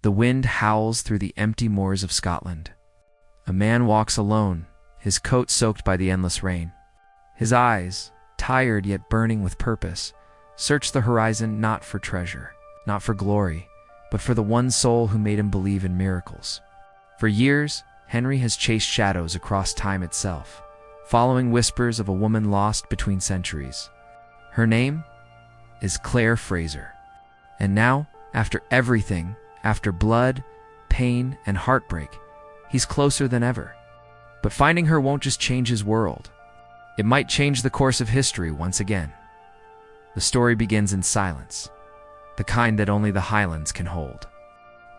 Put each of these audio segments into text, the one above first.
The wind howls through the empty moors of Scotland. A man walks alone, his coat soaked by the endless rain. His eyes, tired yet burning with purpose, search the horizon not for treasure, not for glory, but for the one soul who made him believe in miracles. For years, Henry has chased shadows across time itself, following whispers of a woman lost between centuries. Her name is Craigh Fraser. And now, after everything, after blood, pain, and heartbreak, he's closer than ever. But finding her won't just change his world. It might change the course of history once again. The story begins in silence, the kind that only the Highlands can hold.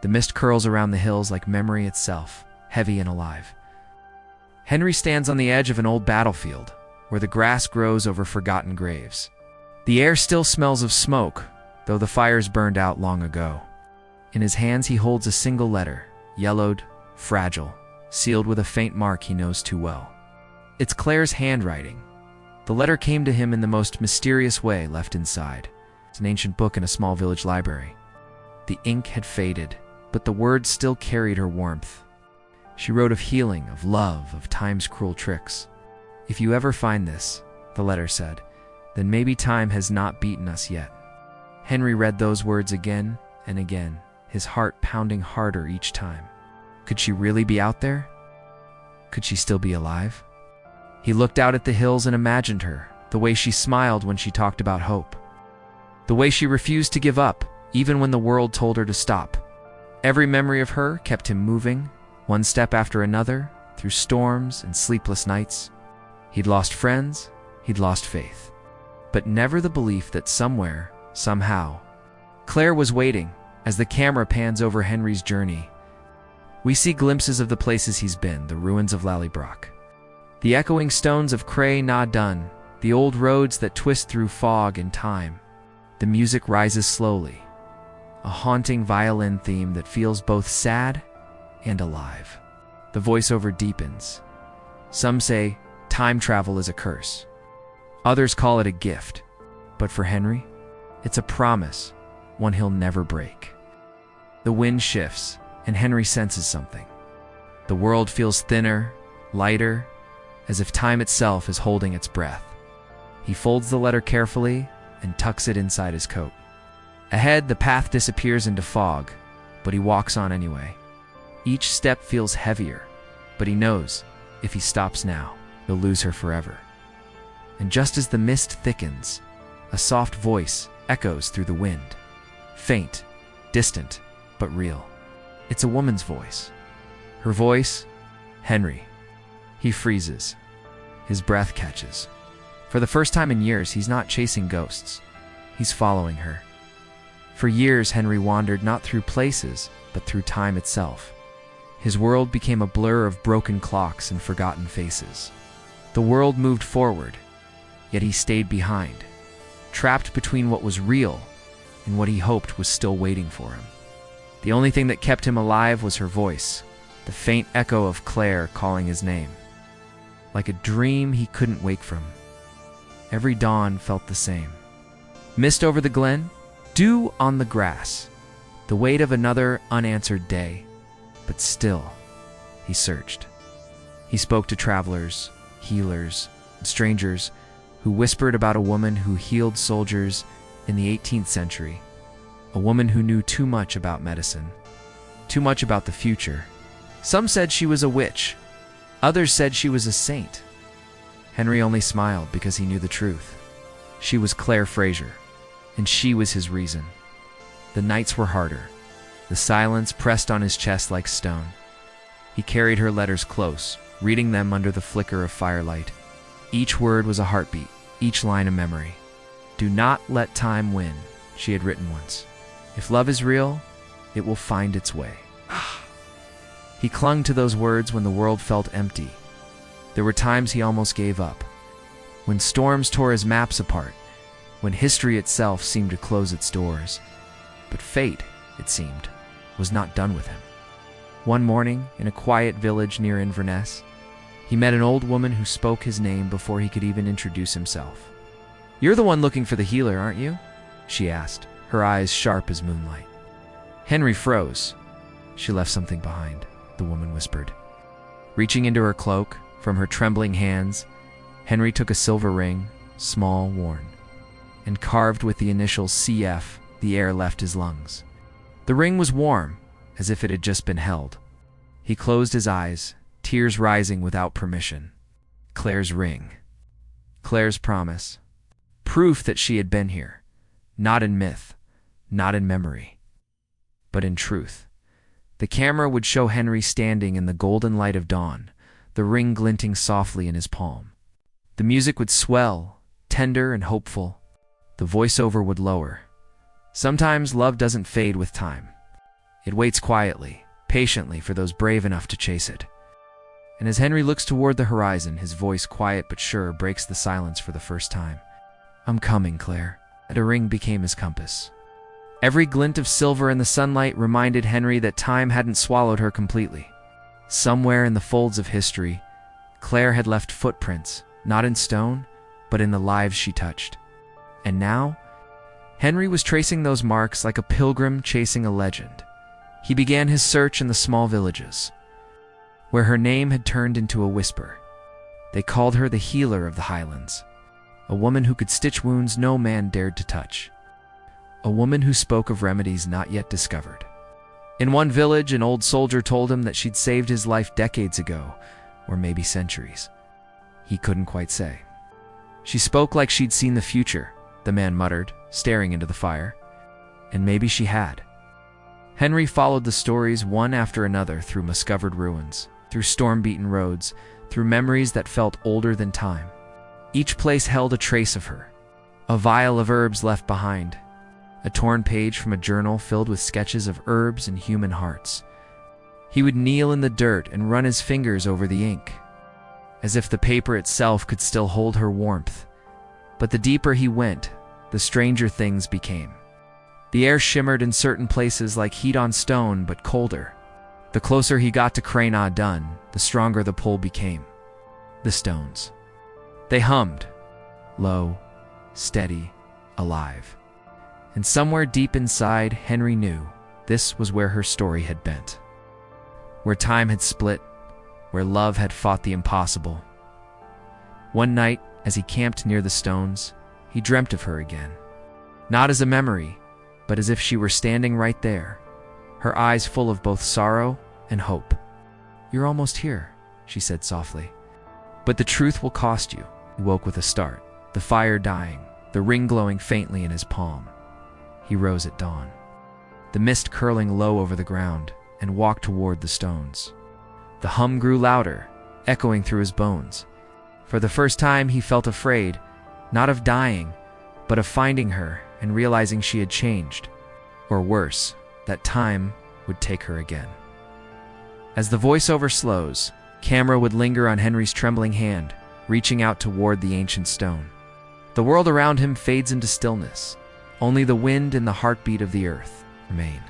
The mist curls around the hills like memory itself, heavy and alive. Henry stands on the edge of an old battlefield, where the grass grows over forgotten graves. The air still smells of smoke, though the fires burned out long ago. In his hands he holds a single letter, yellowed, fragile, sealed with a faint mark he knows too well. It's Claire's handwriting. The letter came to him in the most mysterious way left inside. It's an ancient book in a small village library. The ink had faded, but the words still carried her warmth. She wrote of healing, of love, of time's cruel tricks. "If you ever find this," the letter said, "then maybe time has not beaten us yet." Henry read those words again and again, his heart pounding harder each time. Could she really be out there? Could she still be alive? He looked out at the hills and imagined her, the way she smiled when she talked about hope. The way she refused to give up, even when the world told her to stop. Every memory of her kept him moving, one step after another, through storms and sleepless nights. He'd lost friends, he'd lost faith, but never the belief that somewhere, somehow, Craigh was waiting. As the camera pans over Henry's journey, we see glimpses of the places he's been, the ruins of Lallybroch, the echoing stones of Craigh na Dun, the old roads that twist through fog and time. The music rises slowly, a haunting violin theme that feels both sad and alive. The voiceover deepens. Some say time travel is a curse. Others call it a gift. But for Henry, it's a promise, one he'll never break. The wind shifts, and Henry senses something. The world feels thinner, lighter, as if time itself is holding its breath. He folds the letter carefully and tucks it inside his coat. Ahead, the path disappears into fog, but he walks on anyway. Each step feels heavier, but he knows if he stops now, he'll lose her forever. And just as the mist thickens, a soft voice echoes through the wind. Faint, distant, but real. It's a woman's voice. Her voice, Henry. He freezes. His breath catches. For the first time in years, he's not chasing ghosts. He's following her. For years, Henry wandered not through places, but through time itself. His world became a blur of broken clocks and forgotten faces. The world moved forward, yet he stayed behind, trapped between what was real and what he hoped was still waiting for him. The only thing that kept him alive was her voice, the faint echo of Craigh calling his name. Like a dream he couldn't wake from. Every dawn felt the same. Mist over the glen, dew on the grass, the weight of another unanswered day. But still, he searched. He spoke to travelers, healers, and strangers who whispered about a woman who healed soldiers in the 18th century, a woman who knew too much about medicine, too much about the future. Some said she was a witch. Others said she was a saint. Henry only smiled because he knew the truth. She was Craigh Fraser, and she was his reason. The nights were harder. The silence pressed on his chest like stone. He carried her letters close, reading them under the flicker of firelight. Each word was a heartbeat, each line a memory. "Do not let time win," she had written once. "If love is real, it will find its way." He clung to those words when the world felt empty. There were times he almost gave up. When storms tore his maps apart, when history itself seemed to close its doors. But fate, it seemed, was not done with him. One morning, in a quiet village near Inverness, he met an old woman who spoke his name before he could even introduce himself. "You're the one looking for the healer, aren't you?" she asked, her eyes sharp as moonlight. Henry froze. She left something behind, the woman whispered. Reaching into her cloak, from her trembling hands, Henry took a silver ring, small, worn, and carved with the initials CF. The air left his lungs. The ring was warm, as if it had just been held. He closed his eyes, tears rising without permission. Claire's ring. Claire's promise. Proof that she had been here, not in myth, not in memory, but in truth. The camera would show Henry standing in the golden light of dawn, the ring glinting softly in his palm. The music would swell, tender and hopeful. The voiceover would lower. Sometimes love doesn't fade with time. It waits quietly, patiently for those brave enough to chase it. And as Henry looks toward the horizon, his voice, quiet but sure, breaks the silence for the first time. "I'm coming, Claire." And a ring became his compass. Every glint of silver in the sunlight reminded Henry that time hadn't swallowed her completely. Somewhere in the folds of history, Claire had left footprints, not in stone, but in the lives she touched. And now, Henry was tracing those marks like a pilgrim chasing a legend. He began his search in the small villages, where her name had turned into a whisper. They called her the healer of the highlands, a woman who could stitch wounds no man dared to touch, a woman who spoke of remedies not yet discovered. In one village, an old soldier told him that she'd saved his life decades ago, or maybe centuries. He couldn't quite say. "She spoke like she'd seen the future," the man muttered, staring into the fire. And maybe she had. Henry followed the stories one after another through musk-covered ruins, through storm-beaten roads, through memories that felt older than time. Each place held a trace of her, a vial of herbs left behind, a torn page from a journal filled with sketches of herbs and human hearts. He would kneel in the dirt and run his fingers over the ink, as if the paper itself could still hold her warmth. But the deeper he went, the stranger things became. The air shimmered in certain places like heat on stone, but colder. The closer he got to Craigh, the stronger the pull became. The stones. They hummed, low, steady, alive. And somewhere deep inside, Henry knew this was where her story had bent. Where time had split, where love had fought the impossible. One night, as he camped near the stones, he dreamt of her again. Not as a memory, but as if she were standing right there, her eyes full of both sorrow and hope. "You're almost here," she said softly. "But the truth will cost you." He woke with a start, the fire dying, the ring glowing faintly in his palm. He rose at dawn, the mist curling low over the ground, and walked toward the stones. The hum grew louder, echoing through his bones. For the first time he felt afraid, not of dying, but of finding her and realizing she had changed, or worse, that time would take her again. As the voiceover slows, camera would linger on Henry's trembling hand, reaching out toward the ancient stone. The world around him fades into stillness. Only the wind and the heartbeat of the earth remain.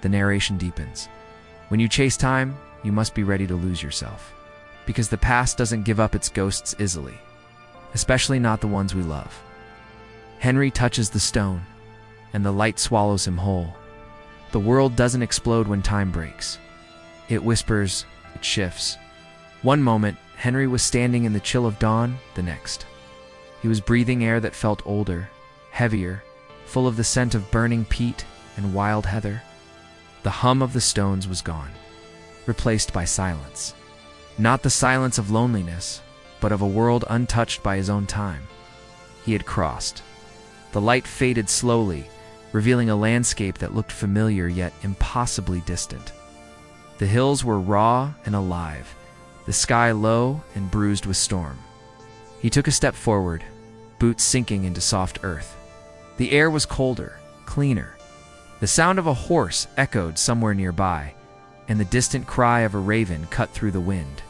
The narration deepens. When you chase time, you must be ready to lose yourself, because the past doesn't give up its ghosts easily, especially not the ones we love. Henry touches the stone, and the light swallows him whole. The world doesn't explode when time breaks. It whispers, it shifts. One moment, Henry was standing in the chill of dawn, the next. He was breathing air that felt older, heavier, full of the scent of burning peat and wild heather. The hum of the stones was gone, replaced by silence. Not the silence of loneliness, but of a world untouched by his own time. He had crossed. The light faded slowly, revealing a landscape that looked familiar yet impossibly distant. The hills were raw and alive, the sky low and bruised with storm. He took a step forward, boots sinking into soft earth. The air was colder, cleaner. The sound of a horse echoed somewhere nearby, and the distant cry of a raven cut through the wind.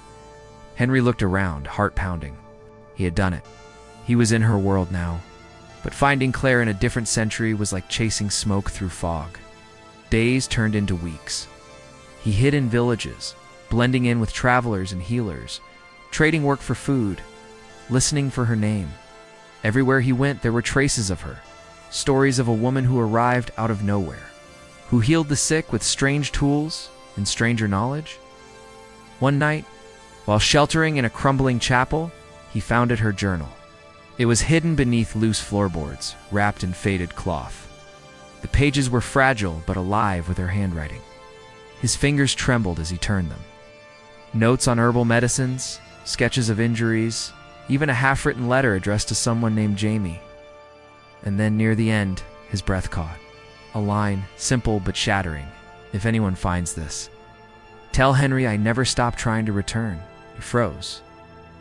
Henry looked around, heart pounding. He had done it. He was in her world now. But finding Claire in a different century was like chasing smoke through fog. Days turned into weeks. He hid in villages, blending in with travelers and healers, trading work for food, listening for her name. Everywhere he went, there were traces of her, stories of a woman who arrived out of nowhere, who healed the sick with strange tools and stranger knowledge? One night, while sheltering in a crumbling chapel, he found her journal. It was hidden beneath loose floorboards, wrapped in faded cloth. The pages were fragile but alive with her handwriting. His fingers trembled as he turned them. Notes on herbal medicines, sketches of injuries, even a half-written letter addressed to someone named Jamie. And then near the end, his breath caught. A line, simple but shattering. If anyone finds this, tell Henry I never stopped trying to return. He froze.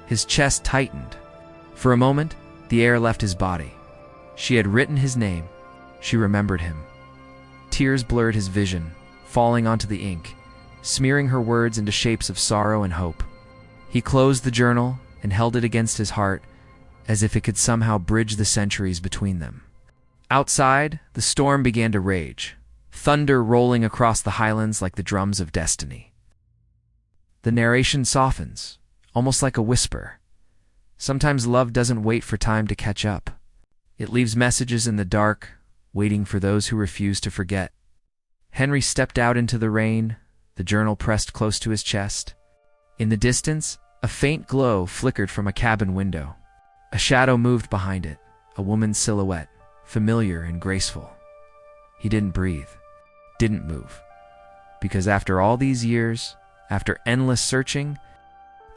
His chest tightened. For a moment, the air left his body. She had written his name. She remembered him. Tears blurred his vision, falling onto the ink, smearing her words into shapes of sorrow and hope. He closed the journal and held it against his heart, as if it could somehow bridge the centuries between them. Outside, the storm began to rage, thunder rolling across the highlands like the drums of destiny. The narration softens, almost like a whisper. Sometimes love doesn't wait for time to catch up. It leaves messages in the dark, waiting for those who refuse to forget. Henry stepped out into the rain, the journal pressed close to his chest. In the distance, a faint glow flickered from a cabin window. A shadow moved behind it, a woman's silhouette, familiar and graceful. He didn't breathe, didn't move. Because after all these years, after endless searching,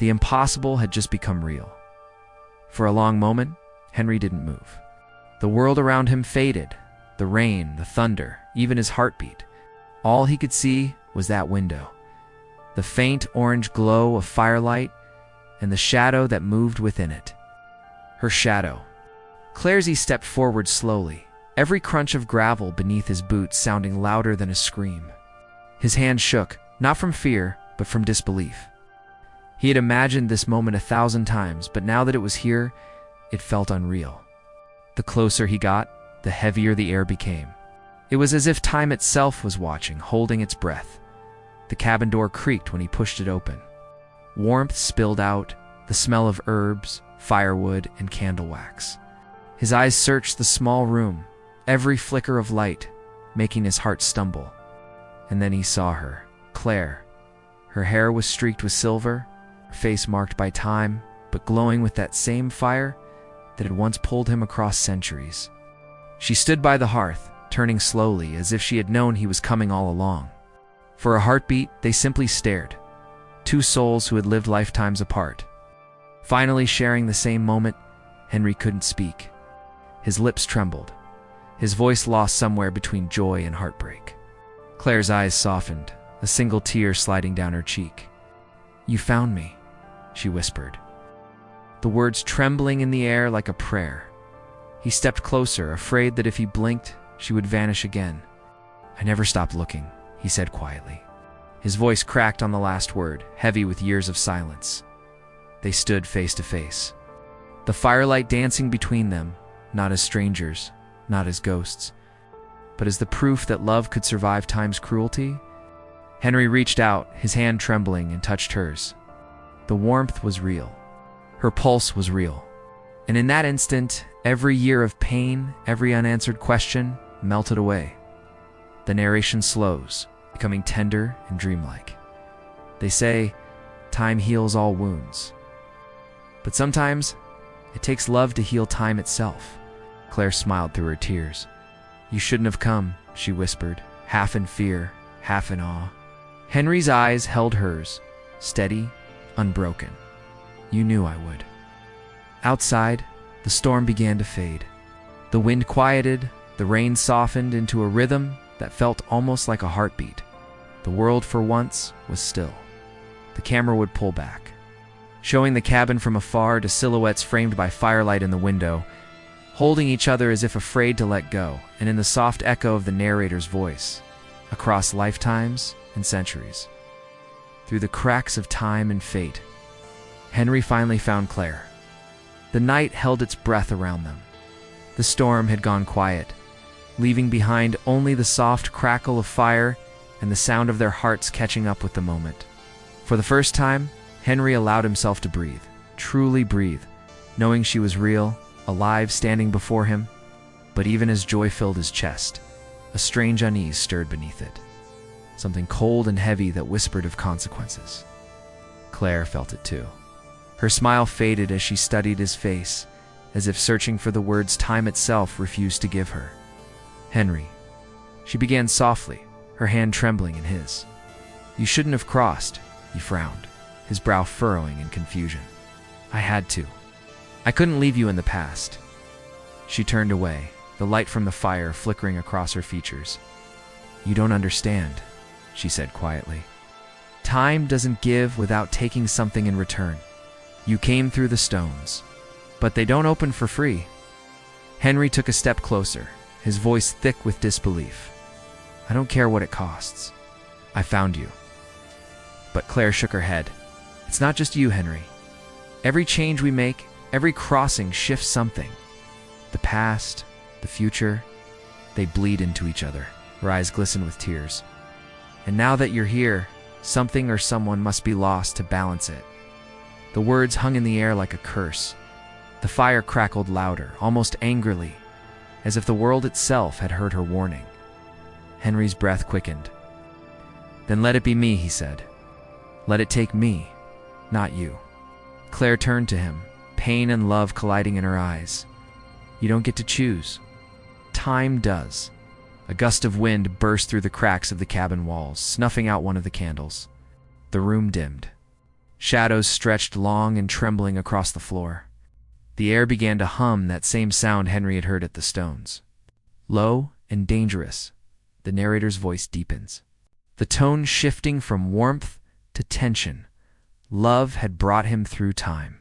the impossible had just become real. For a long moment, Henry didn't move. The world around him faded, the rain, the thunder, even his heartbeat. All he could see was that window, the faint orange glow of firelight, and the shadow that moved within it. Her shadow. Craigh stepped forward slowly, every crunch of gravel beneath his boots sounding louder than a scream. His hand shook, not from fear, but from disbelief. He had imagined this moment 1,000 times, but now that it was here, it felt unreal. The closer he got, the heavier the air became. It was as if time itself was watching, holding its breath. The cabin door creaked when he pushed it open. Warmth spilled out, the smell of herbs, firewood, and candle wax. His eyes searched the small room, every flicker of light, making his heart stumble. And then he saw her, Craigh. Her hair was streaked with silver, her face marked by time, but glowing with that same fire that had once pulled him across centuries. She stood by the hearth, turning slowly, as if she had known he was coming all along. For a heartbeat, they simply stared. Two souls who had lived lifetimes apart. Finally sharing the same moment, Henry couldn't speak. His lips trembled, his voice lost somewhere between joy and heartbreak. Claire's eyes softened, a single tear sliding down her cheek. "You found me," she whispered, the words trembling in the air like a prayer. He stepped closer, afraid that if he blinked, she would vanish again. "I never stopped looking," he said quietly. His voice cracked on the last word, heavy with years of silence. They stood face to face, the firelight dancing between them, not as strangers, not as ghosts, but as the proof that love could survive time's cruelty. Henry reached out, his hand trembling, and touched hers. The warmth was real. Her pulse was real. And in that instant, every year of pain, every unanswered question, melted away. The narration slows, becoming tender and dreamlike. They say, time heals all wounds. But sometimes, it takes love to heal time itself. Craigh smiled through her tears. "You shouldn't have come," she whispered, half in fear, half in awe. Henry's eyes held hers, steady, unbroken. "You knew I would." Outside, the storm began to fade. The wind quieted, the rain softened into a rhythm that felt almost like a heartbeat. The world, for once, was still. The camera would pull back, showing the cabin from afar to silhouettes framed by firelight in the window, holding each other as if afraid to let go, and in the soft echo of the narrator's voice, across lifetimes and centuries, through the cracks of time and fate, Henry finally found Craigh. The night held its breath around them. The storm had gone quiet, leaving behind only the soft crackle of fire and the sound of their hearts catching up with the moment. For the first time, Henry allowed himself to breathe, truly breathe, knowing she was real, alive, standing before him. But even as joy filled his chest, A strange unease stirred beneath it, something cold and heavy that whispered of consequences. Craigh felt it too. Her smile faded as she studied his face, as if searching for the words time itself refused to give her. "Henry," she began softly, her hand trembling in his. "You shouldn't have crossed," he frowned, his brow furrowing in confusion. "I had to. I couldn't leave you in the past." She turned away, the light from the fire flickering across her features. "You don't understand," she said quietly. "Time doesn't give without taking something in return. You came through the stones, but they don't open for free." Henry took a step closer, his voice thick with disbelief. "I don't care what it costs. I found you." But Craigh shook her head. "It's not just you, Henry. Every change we make, every crossing shifts something. The past, the future, they bleed into each other." Her eyes glistened with tears. "And now that you're here, something or someone must be lost to balance it." The words hung in the air like a curse. The fire crackled louder, almost angrily, as if the world itself had heard her warning. Henry's breath quickened. "Then let it be me," he said. "Let it take me, not you." Craigh turned to him, pain and love colliding in her eyes. "You don't get to choose. Time does." A gust of wind burst through the cracks of the cabin walls, snuffing out one of the candles. The room dimmed. Shadows stretched long and trembling across the floor. The air began to hum that same sound Henry had heard at the stones. Low and dangerous, the narrator's voice deepens, the tone shifting from warmth to tension. Love had brought him through time.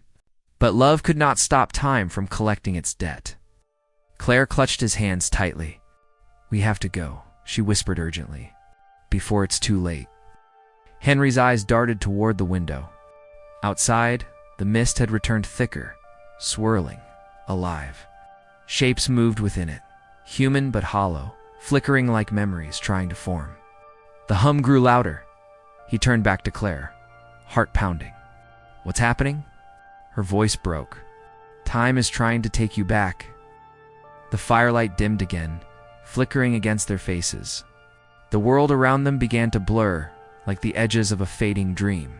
But love could not stop time from collecting its debt. Craigh clutched his hands tightly. "We have to go," she whispered urgently, "before it's too late." Henry's eyes darted toward the window. Outside, the mist had returned thicker, swirling, alive. Shapes moved within it, human but hollow, flickering like memories trying to form. The hum grew louder. He turned back to Craigh, heart pounding. "What's happening?" Her voice broke. "Time is trying to take you back." The firelight dimmed again, flickering against their faces. The world around them began to blur, like the edges of a fading dream.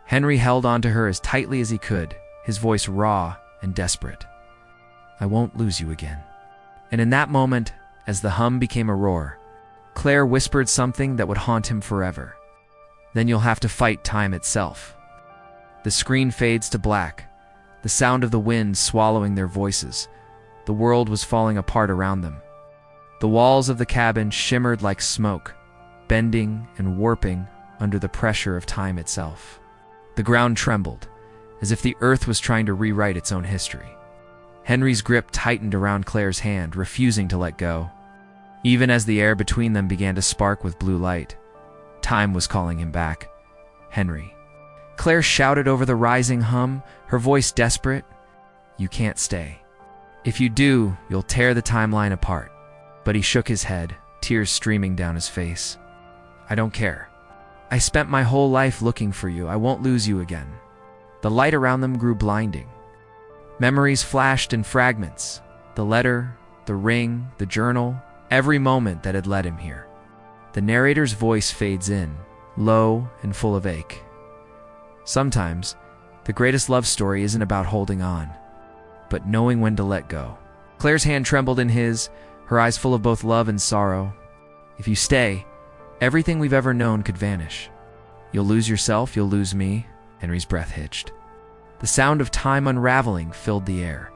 Henry held onto her as tightly as he could, his voice raw and desperate. "I won't lose you again." And in that moment, as the hum became a roar, Craigh whispered something that would haunt him forever. "Then you'll have to fight time itself." The screen fades to black, the sound of the wind swallowing their voices. The world was falling apart around them. The walls of the cabin shimmered like smoke, bending and warping under the pressure of time itself. The ground trembled, as if the earth was trying to rewrite its own history. Henry's grip tightened around Craigh's hand, refusing to let go. Even as the air between them began to spark with blue light, time was calling him back. "Henry." Craigh shouted over the rising hum, her voice desperate. "You can't stay. If you do, you'll tear the timeline apart." But he shook his head, tears streaming down his face. "I don't care. I spent my whole life looking for you. I won't lose you again." The light around them grew blinding. Memories flashed in fragments. The letter, the ring, the journal, every moment that had led him here. The narrator's voice fades in, low and full of ache. Sometimes, the greatest love story isn't about holding on, but knowing when to let go. Craigh's hand trembled in his, her eyes full of both love and sorrow. "If you stay, everything we've ever known could vanish. You'll lose yourself, you'll lose me." Henry's breath hitched. The sound of time unraveling filled the air.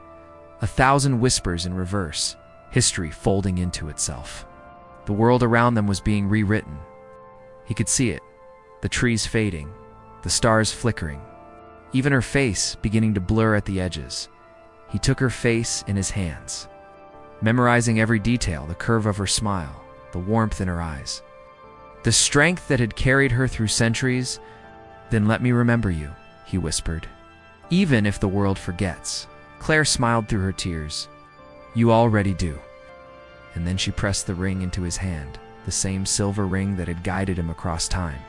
1,000 whispers in reverse, history folding into itself. The world around them was being rewritten. He could see it, the trees fading, the stars flickering, even her face beginning to blur at the edges. He took her face in his hands, memorizing every detail, the curve of her smile, the warmth in her eyes, the strength that had carried her through centuries. "Then let me remember you," he whispered. "Even if the world forgets." Craigh smiled through her tears. "You already do." And then she pressed the ring into his hand, the same silver ring that had guided him across time.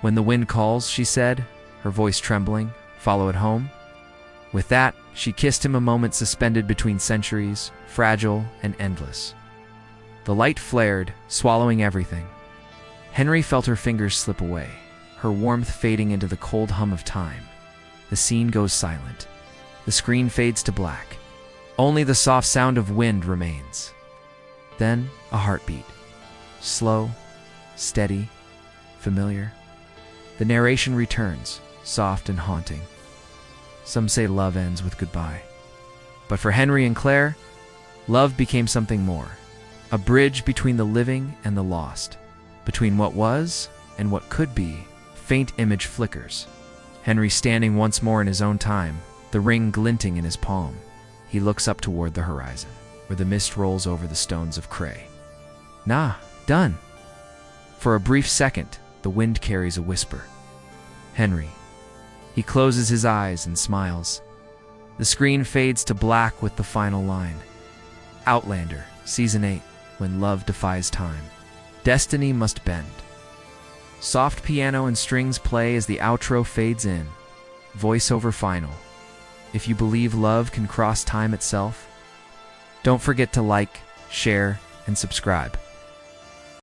"When the wind calls," she said, her voice trembling, "follow it home." With that, she kissed him, a moment suspended between centuries, fragile and endless. The light flared, swallowing everything. Henry felt her fingers slip away, her warmth fading into the cold hum of time. The scene goes silent. The screen fades to black. Only the soft sound of wind remains. Then, a heartbeat. Slow, steady, familiar. The narration returns, soft and haunting. Some say love ends with goodbye. But for Henry and Claire, love became something more. A bridge between the living and the lost. Between what was and what could be, faint image flickers. Henry standing once more in his own time, the ring glinting in his palm. He looks up toward the horizon, where the mist rolls over the stones of Craigh. Nah, done. For a brief second, the wind carries a whisper. Henry. He closes his eyes and smiles. The screen fades to black with the final line. Outlander, Season 8, When Love Defies Time. Destiny must bend. Soft piano and strings play as the outro fades in. Voiceover final. If you believe love can cross time itself, don't forget to like, share, and subscribe.